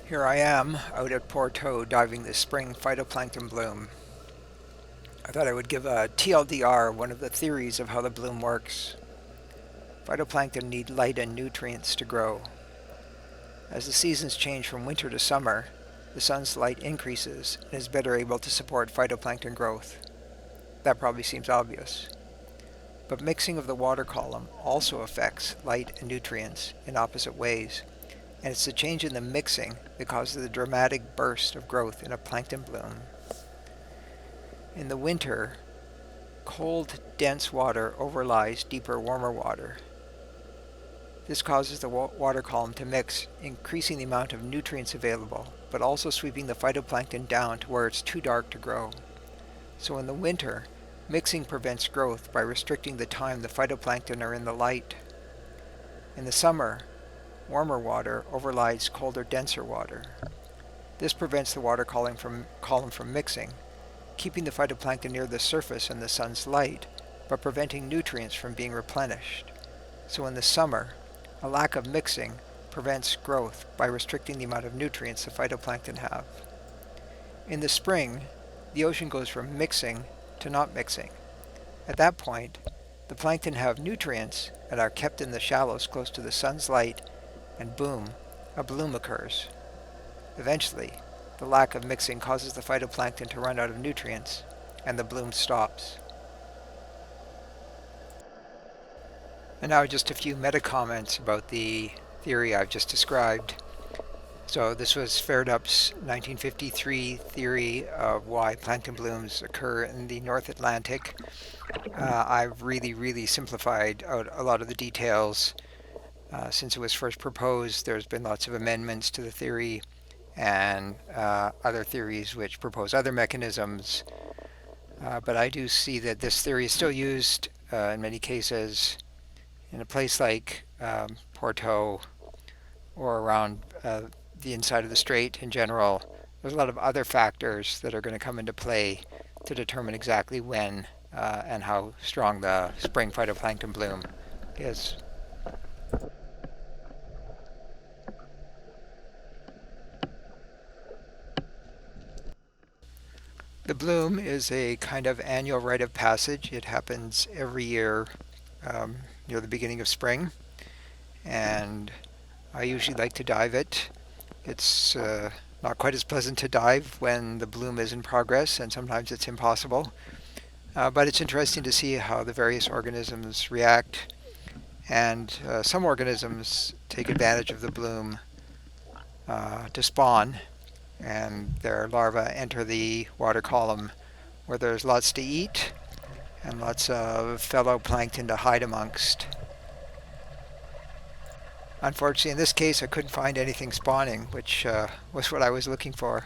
Here I am out at Porto diving this spring phytoplankton bloom. I thought I would give a TLDR, one of the theories of how the bloom works. Phytoplankton need light and nutrients to grow. As the seasons change from winter to summer, the sun's light increases and is better able to support phytoplankton growth. That probably seems obvious. But mixing of the water column also affects light and nutrients in opposite ways, and it's the change in the mixing that causes the dramatic burst of growth in a plankton bloom. In the winter, cold, dense water overlies deeper, warmer water. This causes the water column to mix, increasing the amount of nutrients available, but also sweeping the phytoplankton down to where it's too dark to grow. So in the winter, mixing prevents growth by restricting the time the phytoplankton are in the light. In the summer, warmer water overlies colder, denser water. This prevents the water column from mixing, keeping the phytoplankton near the surface in the sun's light, but preventing nutrients from being replenished. So in the summer, a lack of mixing prevents growth by restricting the amount of nutrients the phytoplankton have. In the spring, the ocean goes from mixing to not mixing. At that point, the plankton have nutrients and are kept in the shallows close to the sun's light, and boom, a bloom occurs. Eventually, the lack of mixing causes the phytoplankton to run out of nutrients, and the bloom stops. And now just a few meta comments about the theory I've just described. So this was Sverdrup's 1953 theory of why plankton blooms occur in the North Atlantic. I've really simplified out a lot of the details. Since it was first proposed, there's been lots of amendments to the theory and other theories which propose other mechanisms. But I do see that this theory is still used in many cases in a place like Porto or around the inside of the strait in general. There's a lot of other factors that are going to come into play to determine exactly when and how strong the spring phytoplankton bloom is. The bloom is a kind of annual rite of passage. It happens every year near the beginning of spring, and I usually like to dive it. It's not quite as pleasant to dive when the bloom is in progress, and sometimes it's impossible. But it's interesting to see how the various organisms react, and some organisms take advantage of the bloom to spawn, and their larvae enter the water column where there's lots to eat and lots of fellow plankton to hide amongst. Unfortunately, in this case, I couldn't find anything spawning, which was what I was looking for.